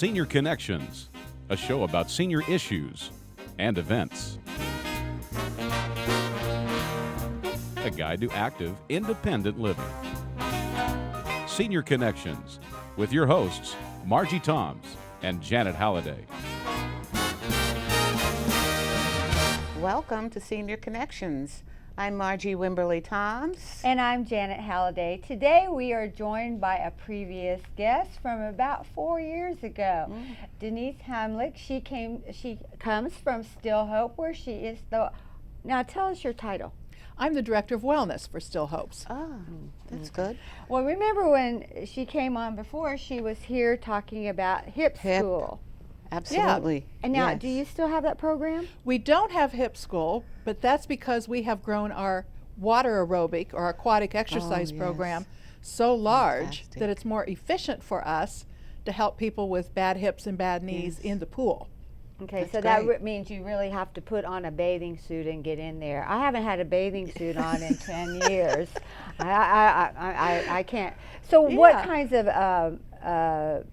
Senior Connections, a show about senior issues and events. A guide to active, independent living. Senior Connections, with your hosts, Margie Toms and Janet Halliday. Welcome to Senior Connections. I'm Margie Wimberly Toms. And I'm Janet Halliday. Today we are joined by a previous guest from about 4 years ago, Denise Hamlick. She comes from Still Hope, where she is the. Now tell us your title. I'm the Director of Wellness for Still Hopes. Oh, that's good. Well, remember when she came on before, she was here talking about HIP school. Absolutely. Yeah. And now, yes. do you still have that program? We don't have HIP school, but that's because we have grown our water aerobic or aquatic exercise program so large that it's more efficient for us to help people with bad hips and bad knees in the pool. Okay, That's so great. that means you really have to put on a bathing suit and get in there. I haven't had a bathing suit on in 10 years. I can't. So what kinds of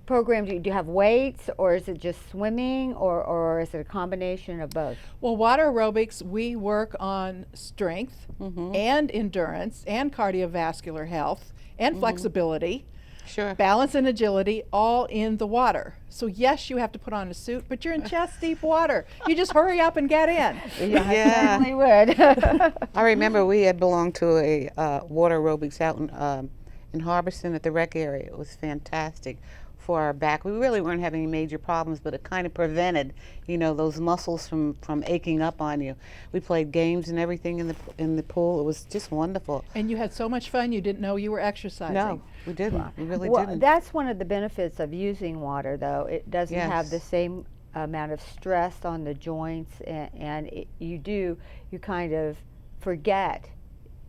programs do you have? Weights, or is it just swimming, or is it a combination of both? Well, water aerobics, we work on strength and endurance and cardiovascular health and flexibility. Sure. Balance and agility, all in the water. So yes, you have to put on a suit, but you're in chest deep water. You just hurry up and get in. Yeah, I certainly would. I remember we had belonged to a water aerobics out in Harbison at the rec area. It was fantastic for our back. We really weren't having any major problems, but it kind of prevented, those muscles from aching up on you. We played games and everything in the pool. It was just wonderful. And you had so much fun, you didn't know you were exercising. No, we didn't. We really Well, didn't. that's one of the benefits of using water, though. It doesn't have the same amount of stress on the joints, and you kind of forget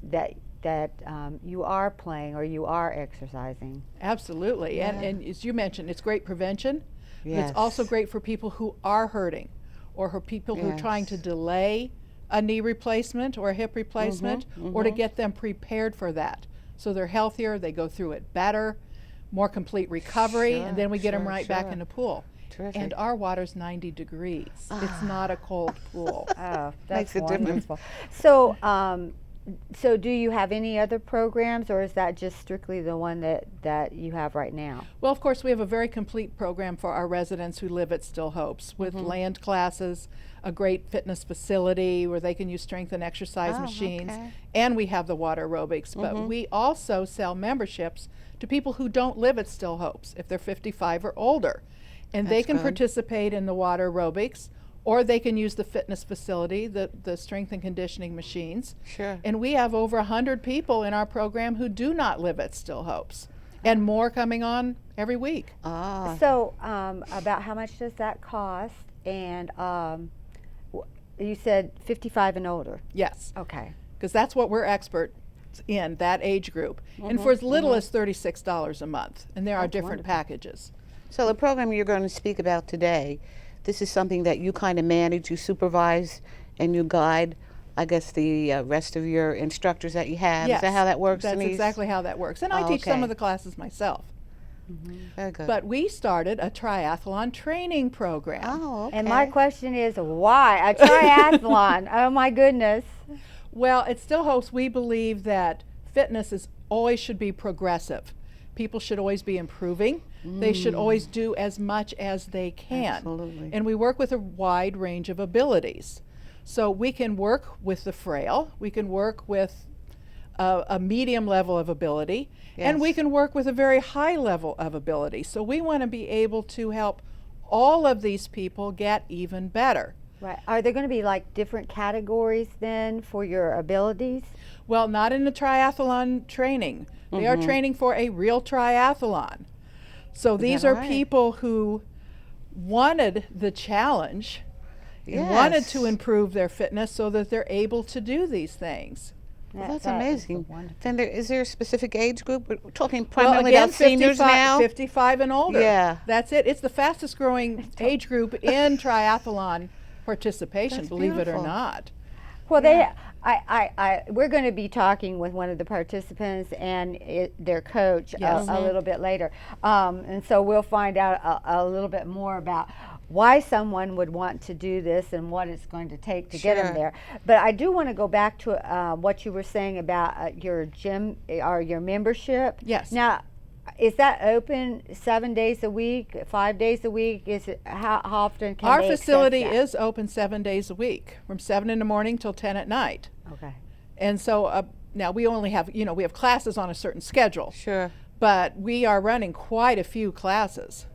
that you are playing or you are exercising. Absolutely. Yeah. And as you mentioned, it's great prevention. Yes. But it's also great for people who are hurting or for people who are trying to delay a knee replacement or a hip replacement or to get them prepared for that. So they're healthier, they go through it better, more complete recovery, and then we get them right back in the pool. Terrific. And our water's 90 degrees. It's not a cold pool. Oh, Makes that's a difference. wonderful. So do you have any other programs, or is that just strictly the one that you have right now? Well, of course, we have a very complete program for our residents who live at Still Hopes with land classes, a great fitness facility where they can use strength and exercise machines, and we have the water aerobics. But we also sell memberships to people who don't live at Still Hopes if they're 55 or older. And they can participate in the water aerobics, or they can use the fitness facility, the strength and conditioning machines. Sure. And we have over 100 people in our program who do not live at Still Hopes, and more coming on every week. So about how much does that cost? And you said 55 and older. Yes. Okay. Because that's what we're experts in, that age group. And for as little as $36 a month. And there are different packages. So the program you're going to speak about today, this is something that you kind of manage, you supervise, and you guide, I guess, the rest of your instructors that you have. Yes. Is that how that works, That's Denise? exactly how that works. And I teach some of the classes myself. Very good. But we started a triathlon training program. Oh, okay. And my question is, why a triathlon? Oh my goodness. Well, at Still Hopes, we believe that fitness always should be progressive. People should always be improving. They should always do as much as they can. Absolutely. And we work with a wide range of abilities. So we can work with the frail, we can work with a medium level of ability, and we can work with a very high level of ability. So we want to be able to help all of these people get even better. Right. Are there going to be like different categories then for your abilities? Well, not in the triathlon training. They are training for a real triathlon. So these are people who wanted the challenge and wanted to improve their fitness so that they're able to do these things. Well, that's That is amazing. wonderful. Then is there a specific age group? We're talking Well, primarily again, about seniors 55, now? 55 and older. Yeah. That's it. It's the fastest growing age group in triathlon participation, That's believe it or beautiful. not. Well, we're going to be talking with one of the participants and their coach a little bit later, and so we'll find out a little bit more about why someone would want to do this and what it's going to take to get them there. But I do want to go back to what you were saying about your gym or your membership. Yes. Now, is that open 7 days a week, 5 days a week? Is it how often can Our they facility access that? is open 7 days a week, from 7 in the morning till 10 at night. Okay. And so now we only have, we have classes on a certain schedule. Sure. But we are running quite a few classes.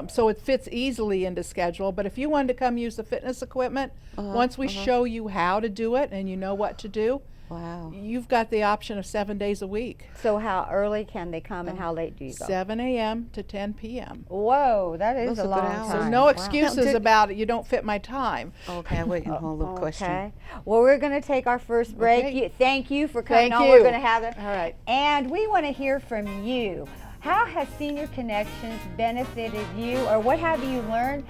So it fits easily into schedule. But if you wanted to come use the fitness equipment, once we show you how to do it and you know what to do, wow, you've got the option of 7 days a week. So how early can they come and how late do you go? 7 a.m. to 10 p.m. Whoa, that is That's a a good long hour. time. So no Wow. excuses about it. You don't fit my time. Okay, wait, hold on, question. Okay. Well, we're going to take our first break. Okay. Thank you for coming Thank on. you. We're going to have it. All right. And we want to hear from you. How has Senior Connections benefited you, or what have you learned?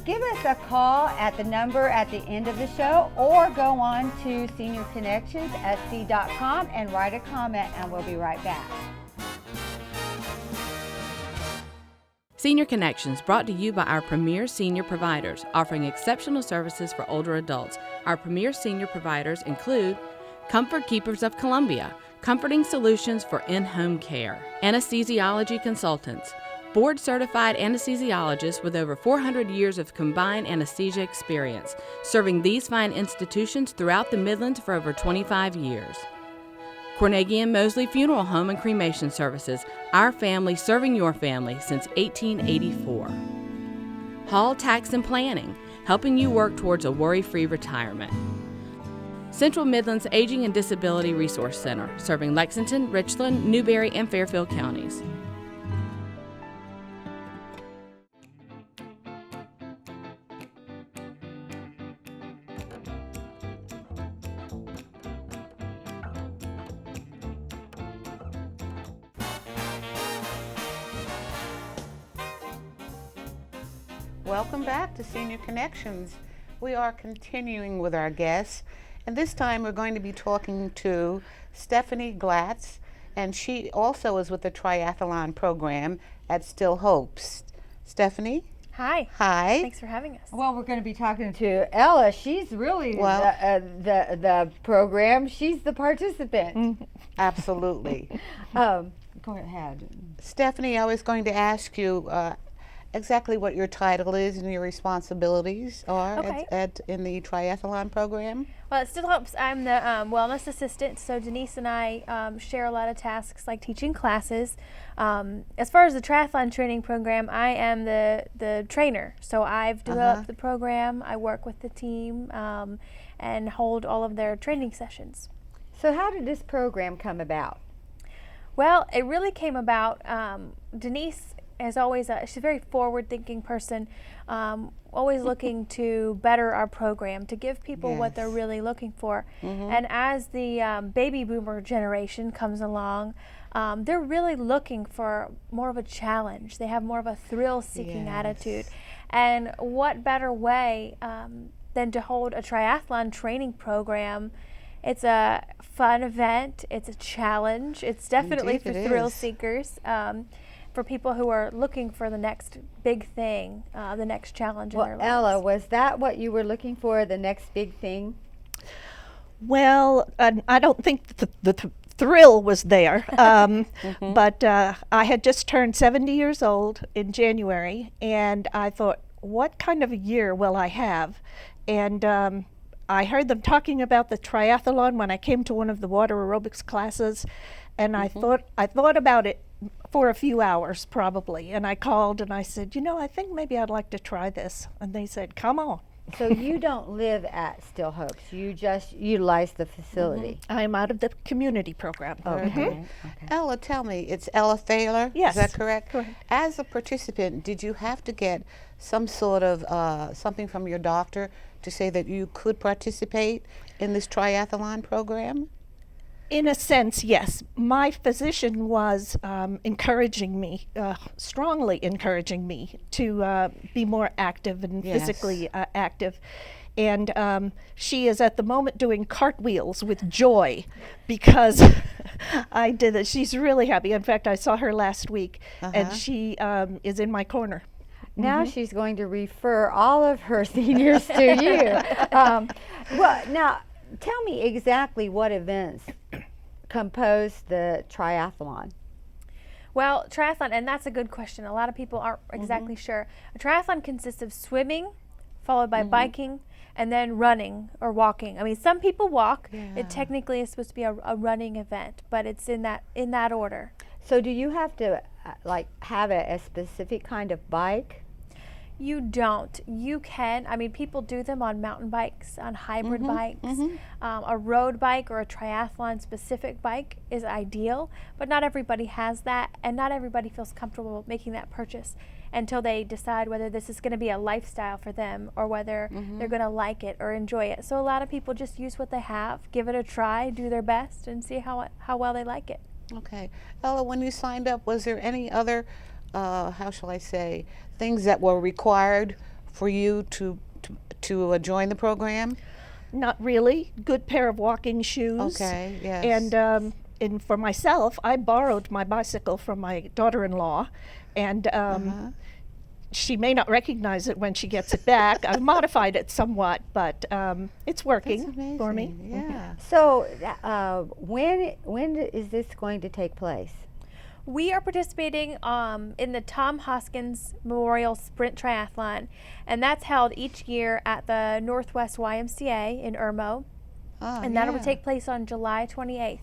Give us a call at the number at the end of the show, or go on to seniorconnectionssc.com and write a comment, and we'll be right back. Senior Connections, brought to you by our premier senior providers, offering exceptional services for older adults. Our premier senior providers include Comfort Keepers of Columbia, comforting solutions for in-home care; anesthesiology consultants, board-certified anesthesiologists with over 400 years of combined anesthesia experience, serving these fine institutions throughout the Midlands for over 25 years. Carnegie and Mosley Funeral Home and Cremation Services, our family serving your family since 1884. Hall Tax and Planning, helping you work towards a worry-free retirement. Central Midlands Aging and Disability Resource Center, serving Lexington, Richland, Newberry, and Fairfield counties. Welcome back to Senior Connections. We are continuing with our guests, and this time we're going to be talking to Stephanie Glatz, and she also is with the triathlon program at Still Hopes. Stephanie? Hi. Hi. Thanks for having us. Well, we're going to be talking to Ella. She's really the program. She's the participant. Absolutely. Go ahead. Stephanie, I was going to ask you exactly what your title is and your responsibilities are Okay. in the triathlon program. Well, it still helps. I'm the wellness assistant, so Denise and I share a lot of tasks like teaching classes. As far as the triathlon training program, I am the trainer. So I've developed the program, I work with the team, and hold all of their training sessions. So how did this program come about? Well, it really came about, Denise is always, she's a very forward-thinking person, always looking to better our program, to give people what they're really looking for. And as the baby boomer generation comes along, they're really looking for more of a challenge. They have more of a thrill-seeking attitude. And what better way than to hold a triathlon training program? It's a fun event. It's a challenge. It's definitely Indeed, for it thrill is. seekers, for people who are looking for the next big thing, the next challenge in their lives. Ella, was that what you were looking for, the next big thing? Well, I don't think the thrill was there, but I had just turned 70 years old in January, and I thought, what kind of a year will I have? And I heard them talking about the triathlon when I came to one of the water aerobics classes, and I thought about it for a few hours probably, and I called and I said, I think maybe I'd like to try this, and they said, come on. So you don't live at Still Hopes, you just utilize the facility. I'm out of the community program. Okay. Ella, tell me, it's Ella Thaler? Yes. Is that correct? Correct. As a participant, did you have to get some sort of something from your doctor to say that you could participate in this triathlon program? In a sense, yes. My physician was encouraging me, strongly encouraging me to be more active and physically active. And she is at the moment doing cartwheels with joy because I did it. She's really happy. In fact, I saw her last week, and she is in my corner. Now she's going to refer all of her seniors to you. Well, now tell me exactly what events compose the triathlon. Well, triathlon, and that's a good question. A lot of people aren't exactly sure. A triathlon consists of swimming, followed by biking, and then running or walking. I mean, some people walk. Yeah. It technically is supposed to be a running event, but it's in that order. So do you have to like have a specific kind of bike? You don't. You can. I mean, people do them on mountain bikes, on hybrid bikes. A road bike or a triathlon specific bike is ideal, but not everybody has that, and not everybody feels comfortable making that purchase until they decide whether this is going to be a lifestyle for them or whether they're going to like it or enjoy it. So a lot of people just use what they have, give it a try, do their best, and see how well they like it. Okay. Ella, when you signed up, was there any other, how shall I say, things that were required for you to join the program? Not really. Good pair of walking shoes. Okay, yes. And for myself, I borrowed my bicycle from my daughter-in-law, and she may not recognize it when she gets it back. I've modified it somewhat, but it's working for me. Yeah. So when is this going to take place? We are participating in the Tom Hoskins Memorial Sprint Triathlon, and that's held each year at the Northwest YMCA in Irmo, and that will take place on July 28th.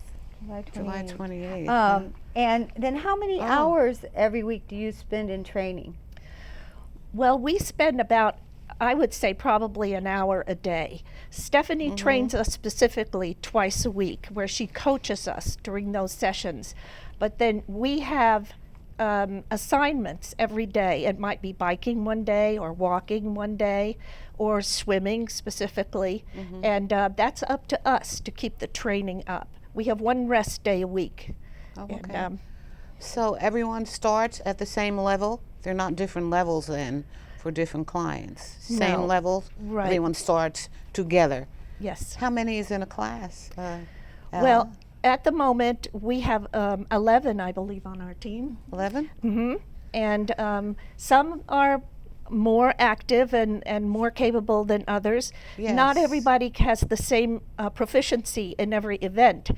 July 28th. And then how many hours every week do you spend in training? Well, we spend about, I would say, probably an hour a day. Stephanie trains us specifically twice a week, where she coaches us during those sessions. But then we have assignments every day. It might be biking one day, or walking one day, or swimming specifically. And that's up to us to keep the training up. We have one rest day a week. Oh, okay. And, so everyone starts at the same level? They're not different levels then for different clients? Same No. levels? Right. Everyone starts together? yes. How many is in a class? Well, at the moment, we have 11, I believe, on our team. 11? And some are more active and more capable than others. Yes. Not everybody has the same proficiency in every event.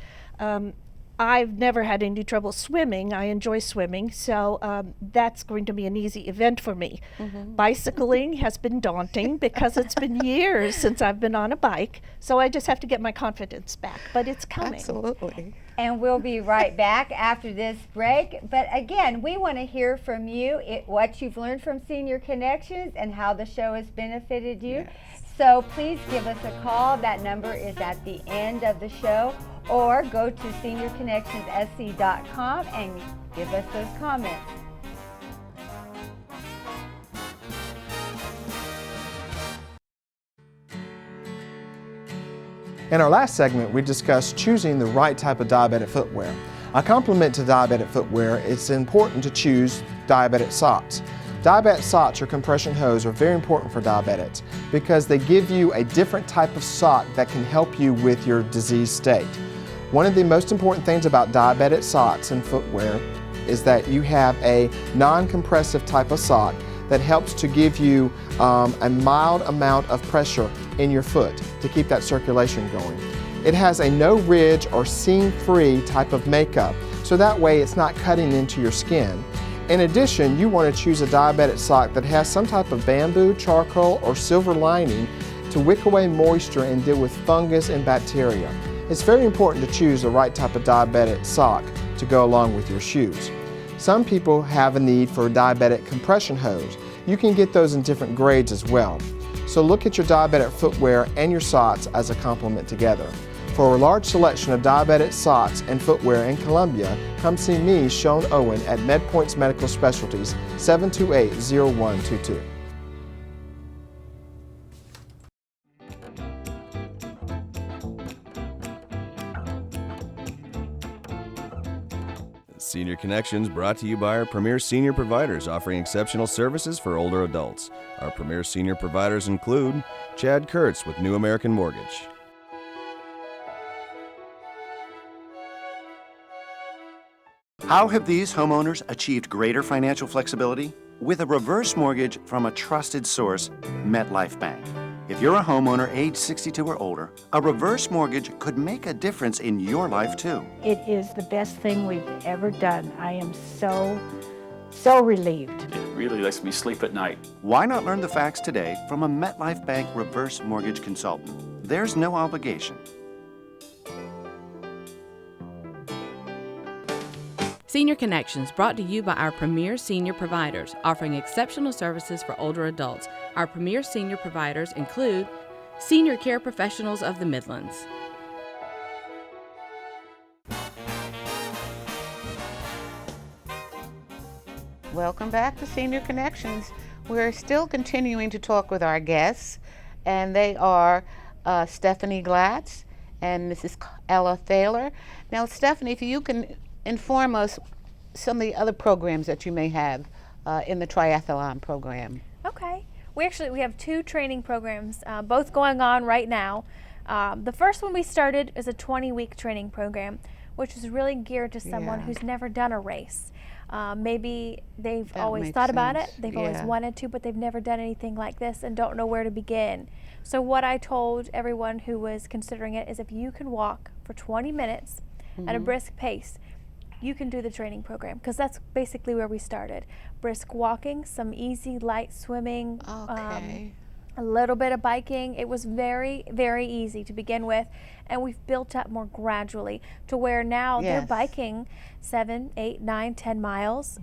I've never had any trouble swimming. I enjoy swimming, so that's going to be an easy event for me. Bicycling has been daunting because it's been years since I've been on a bike, so I just have to get my confidence back, but it's coming. Absolutely. And we'll be right back after this break. But again, we want to hear from you what you've learned from Senior Connections and how the show has benefited you. Yes. So please give us a call. That number is at the end of the show. Or go to seniorconnectionssc.com and give us those comments. In our last segment, we discussed choosing the right type of diabetic footwear. A complement to diabetic footwear, it's important to choose diabetic socks. Diabetic socks or compression hose are very important for diabetics because they give you a different type of sock that can help you with your disease state. One of the most important things about diabetic socks and footwear is that you have a non-compressive type of sock that helps to give you a mild amount of pressure in your foot to keep that circulation going. It has a no ridge or seam-free type of makeup, so that way it's not cutting into your skin. In addition, you want to choose a diabetic sock that has some type of bamboo, charcoal, or silver lining to wick away moisture and deal with fungus and bacteria. It's very important to choose the right type of diabetic sock to go along with your shoes. Some people have a need for a diabetic compression hose. You can get those in different grades as well. So look at your diabetic footwear and your socks as a complement together. For a large selection of diabetic socks and footwear in Columbia, come see me, Sean Owen, at MedPoints Medical Specialties, 728-0122. Senior Connections brought to you by our premier senior providers offering exceptional services for older adults. Our premier senior providers include Chad Kurtz with New American Mortgage. How have these homeowners achieved greater financial flexibility? With a reverse mortgage from a trusted source, MetLife Bank. If you're a homeowner age 62 or older, a reverse mortgage could make a difference in your life too. It is the best thing we've ever done. I am so relieved. It really lets me sleep at night. Why not learn the facts today from a MetLife Bank reverse mortgage consultant? There's no obligation. Senior Connections, brought to you by our premier senior providers, offering exceptional services for older adults. Our premier senior providers include Senior Care Professionals of the Midlands. Welcome back to Senior Connections. We're still continuing to talk with our guests, and they are Stephanie Glatz and Mrs. Ella Thaler. Now, Stephanie, if you can inform us some of the other programs that you may have in the triathlon program. Okay. We have 2 training programs, both going on right now. The first one we started is a 20-week training program, which is really geared to someone who's never done a race. Maybe they've always thought about it, they've always wanted to, but they've never done anything like this and don't know where to begin. So what I told everyone who was considering it is, if you can walk for 20 minutes at a brisk pace, you can do the training program, because that's basically where we started. Brisk walking, some easy light swimming, a little bit of biking. It was very, very easy to begin with, and we've built up more gradually to where now they're biking 7, 8, 9, 10 miles.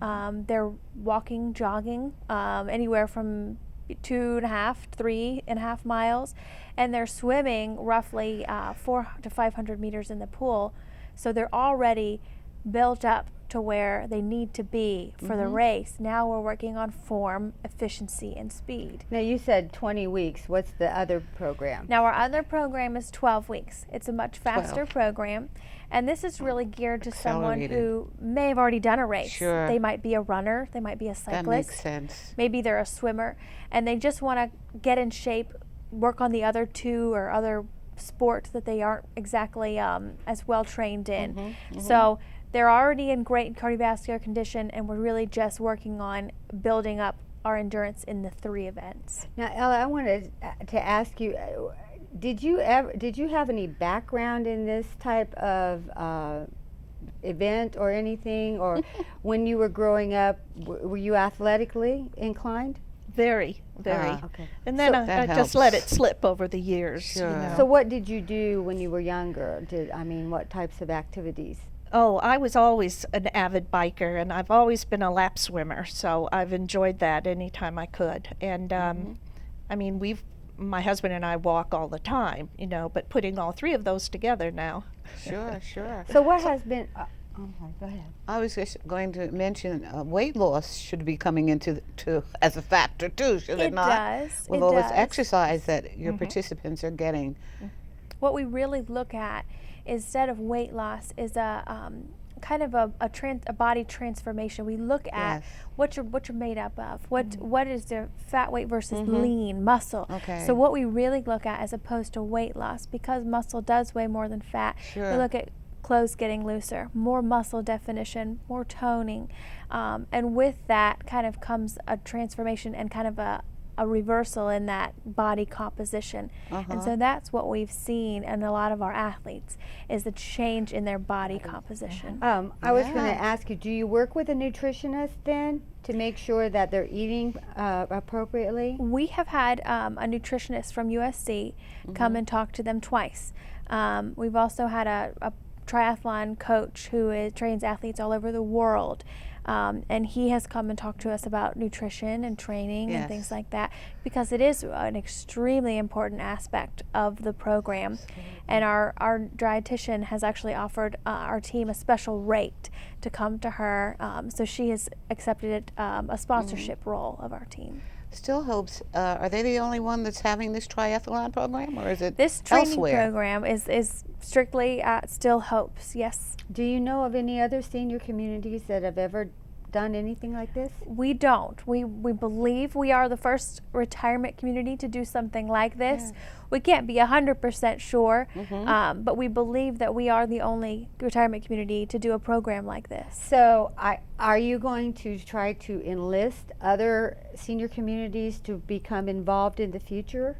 They're walking, jogging, anywhere from 2.5, 3.5 miles, and they're swimming roughly 400 to 500 meters in the pool. So they're already built up to where they need to be for the race. Now we're working on form, efficiency, and speed. Now you said 20 weeks. What's the other program? Now our other program is 12 weeks. It's a much faster program, and this is really geared to someone who may have already done a race. Sure. They might be a runner, they might be a cyclist. That makes sense. Maybe they're a swimmer, and they just want to get in shape, work on the other 2 or other sports that they aren't exactly as well trained in. So they're already in great cardiovascular condition, and we're really just working on building up our endurance in the 3 events. Now, Ella, I wanted to ask you, did you have any background in this type of event or anything, or when you were growing up, were you athletically inclined? Very. Okay. And then I just let it slip over the years. Sure. You know. So what did you do when you were younger? What types of activities? Oh, I was always an avid biker, and I've always been a lap swimmer, so I've enjoyed that anytime I could. And I mean, my husband and I walk all the time, you know, but putting all 3 of those together now. Sure. So what has been? Go ahead. I was just going to mention weight loss should be coming into as a factor too, should it not? It does. With all this exercise that your participants are getting. What we really look at instead of weight loss is a kind of a body transformation. We look at what you're made up of. What is the fat weight versus lean muscle. Okay. So what we really look at, as opposed to weight loss, because muscle does weigh more than fat, we look at clothes getting looser, more muscle definition, more toning, and with that kind of comes a transformation and kind of a reversal in that body composition. And so that's what we've seen in a lot of our athletes, is the change in their body composition. I was going to ask you, do you work with a nutritionist then to make sure that they're eating appropriately? We have had a nutritionist from USC come and talk to them twice. We've also had a triathlon coach who trains athletes all over the world. And he has come and talked to us about nutrition and training and things like that, because it is an extremely important aspect of the program. And our dietitian has actually offered our team a special rate to come to her, so she has accepted a sponsorship role of our team. Still Hopes, are they the only one that's having this triathlon program, or is it this training elsewhere? program is strictly at Still Hopes, yes. Do you know of any other senior communities that have ever done anything like this? We don't. We believe we are the first retirement community to do something like this. Yes. We can't be 100% sure, but we believe that we are the only retirement community to do a program like this. So are you going to try to enlist other senior communities to become involved in the future?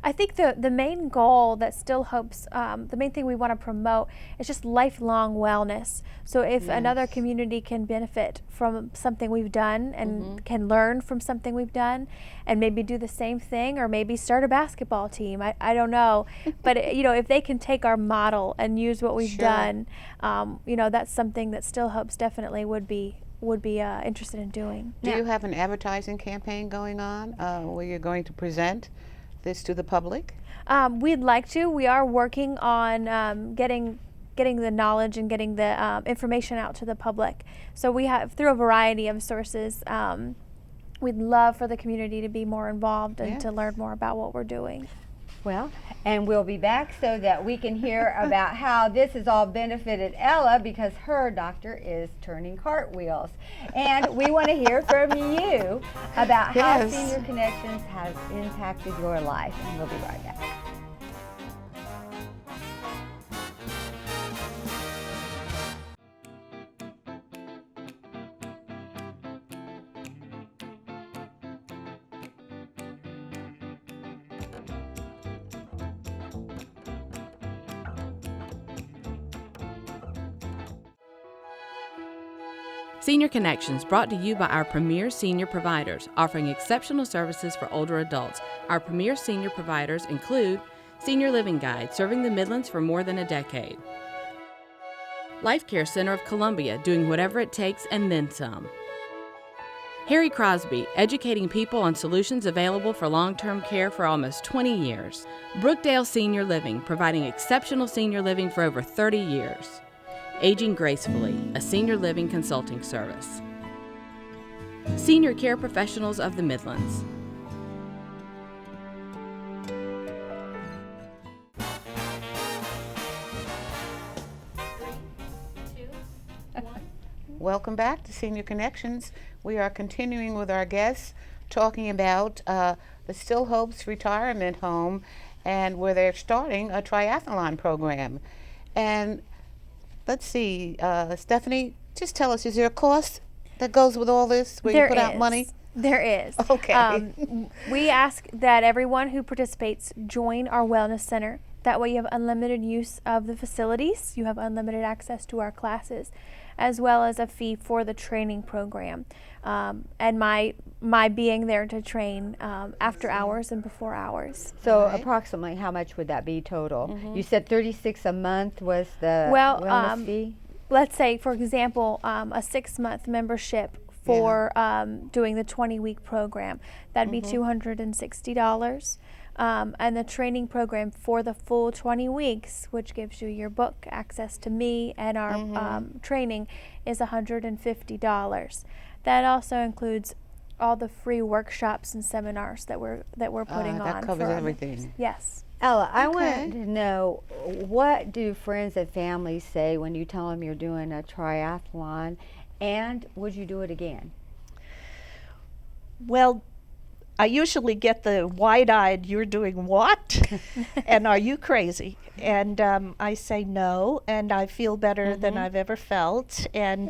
I think the main goal that Still Hopes, the main thing we want to promote is just lifelong wellness. So if another community can benefit from something we've done and can learn from something we've done and maybe do the same thing or maybe start a basketball team, I don't know. But if they can take our model and use what we've done, that's something that Still Hopes definitely would be interested in doing. Do you have an advertising campaign going on where you're going to present this to the public? We'd like to. We are working on getting the knowledge and getting the information out to the public. So we have, through a variety of sources, we'd love for the community to be more involved and to learn more about what we're doing. Well, and we'll be back so that we can hear about how this has all benefited Ella because her doctor is turning cartwheels. And we want to hear from you about how Senior Connections has impacted your life. And we'll be right back. Senior Connections brought to you by our premier senior providers, offering exceptional services for older adults. Our premier senior providers include Senior Living Guide, serving the Midlands for more than a decade. Life Care Center of Columbia, doing whatever it takes and then some. Harry Crosby, educating people on solutions available for long-term care for almost 20 years. Brookdale Senior Living, providing exceptional senior living for over 30 years. Aging Gracefully, a senior living consulting service. Senior Care Professionals of the Midlands. Welcome back to Senior Connections. We are continuing with our guests talking about the Still Hopes Retirement Home and where they're starting a triathlon program. And let's see, Stephanie, just tell us, is there a cost that goes with all this where you put out money? There is. Okay. We ask that everyone who participates join our wellness center. That way you have unlimited use of the facilities, you have unlimited access to our classes, as well as a fee for the training program. And my being there to train after hours and before hours. So approximately how much would that be total? You said $36 a month was the wellness fee? Let's say, for example, a 6-month membership for doing the 20-week program. That'd be $260. And the training program for the full 20 weeks, which gives you your book, access to me, and our training, is $150. That also includes all the free workshops and seminars that we're putting on. That covers everything. Yes. Ella, I want to know, what do friends and family say when you tell them you're doing a triathlon, and would you do it again? Well, I usually get the wide-eyed, you're doing what? And are you crazy? And I say no, and I feel better than I've ever felt. And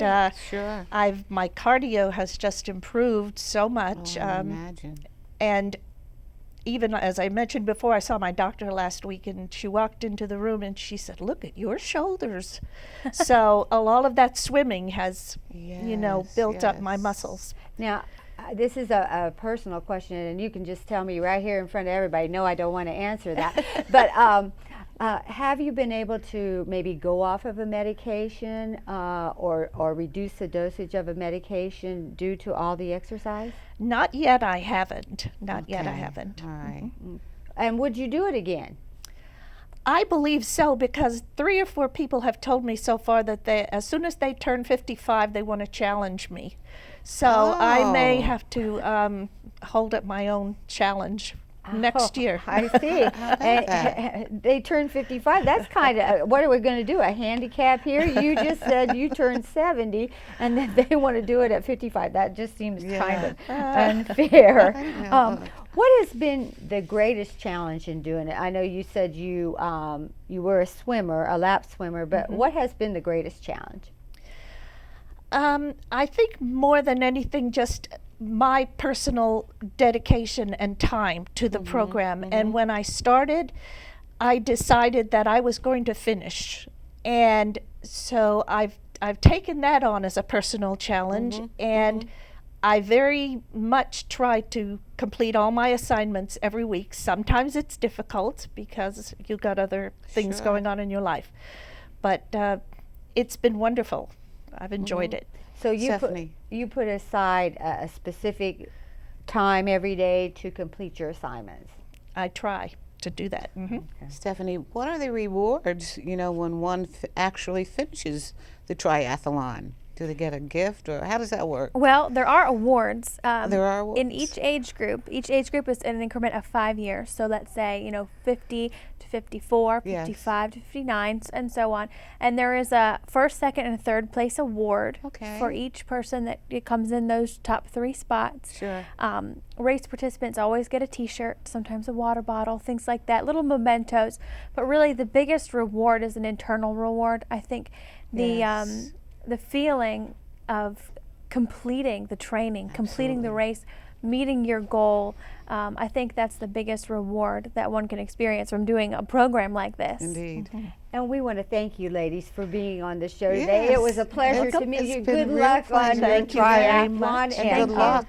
sure. My cardio has just improved so much. I imagine. And even as I mentioned before, I saw my doctor last week, and she walked into the room and she said, "Look at your shoulders." So all of that swimming has, built up my muscles. Now, this is a personal question, and you can just tell me right here in front of everybody, no, I don't want to answer that. But have you been able to maybe go off of a medication or reduce the dosage of a medication due to all the exercise? Not yet, I haven't. Not yet, I haven't. All right. And would you do it again? I believe so, because 3 or 4 people have told me so far that as soon as they turn 55, they want to challenge me. So I may have to hold up my own challenge next year. I see. And they turn 55. That's kind of, what are we going to do, a handicap here? You just said you turned 70, and then they want to do it at 55. That just seems kind of unfair. What has been the greatest challenge in doing it? I know you said you were a swimmer, a lap swimmer, but what has been the greatest challenge? I think more than anything, just my personal dedication and time to the program. And when I started, I decided that I was going to finish. And so I've taken that on as a personal challenge, and I very much try to complete all my assignments every week. Sometimes it's difficult because you've got other things going on in your life. But it's been wonderful. I've enjoyed it. So you put aside a specific time every day to complete your assignments. I try to do that. Stephanie, what are the rewards, when one actually finishes the triathlon? Do they get a gift, or how does that work? Well, there are awards. There are awards. In each age group. Each age group is an increment of 5 years. So let's say, 50 to 54, 55 to 59, and so on. And there is a first, second, and third place award for each person that it comes in those top 3 spots. Sure. Race participants always get a t-shirt, sometimes a water bottle, things like that, little mementos. But really the biggest reward is an internal reward. I think the feeling of completing the training, completing the race, meeting your goal, I think that's the biggest reward that one can experience from doing a program like this. Indeed. And we want to thank you, ladies, for being on the show today. It was a pleasure to meet you. Good luck on your triathlon. And good luck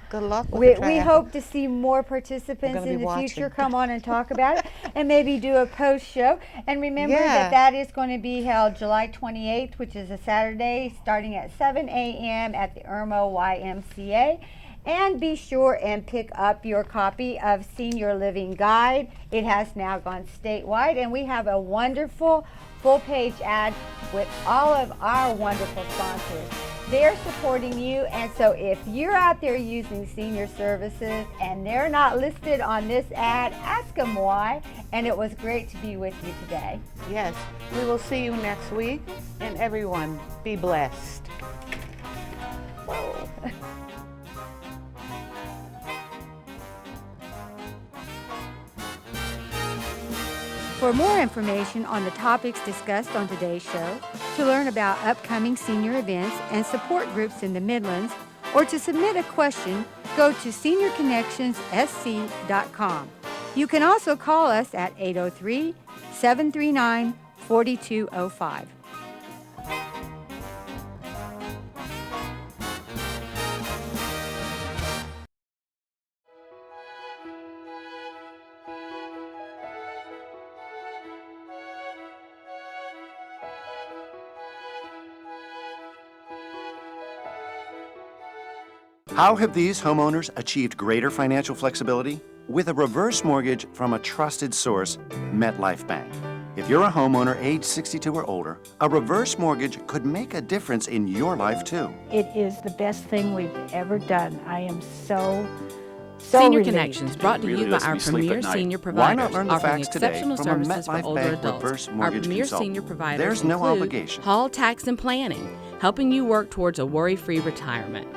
with the triathlon. We hope to see more participants in the future come on and talk about it, and maybe do a post show. And remember that is going to be held July 28th, which is a Saturday, starting at 7 a.m. at the Irmo YMCA. And be sure and pick up your copy of Senior Living Guide. It has now gone statewide, and we have a wonderful full-page ad with all of our wonderful sponsors. They're supporting you, and so if you're out there using senior services and they're not listed on this ad, ask them why. And it was great to be with you today. Yes, we will see you next week, and everyone be blessed. Whoa. For more information on the topics discussed on today's show, to learn about upcoming senior events and support groups in the Midlands, or to submit a question, go to seniorconnectionssc.com. You can also call us at 803-739-4205. How have these homeowners achieved greater financial flexibility? With a reverse mortgage from a trusted source, MetLife Bank. If you're a homeowner age 62 or older, a reverse mortgage could make a difference in your life too. It is the best thing we've ever done. I am so Senior relieved. Connections brought to Really you by lets our me sleep premier at night. senior Why providers, not learn the offering facts today exceptional from a services for MetLife older Bank adults. reverse Our mortgage premier consultant. senior providers There's no include obligation. Hall Tax and Planning, helping you work towards a worry-free retirement.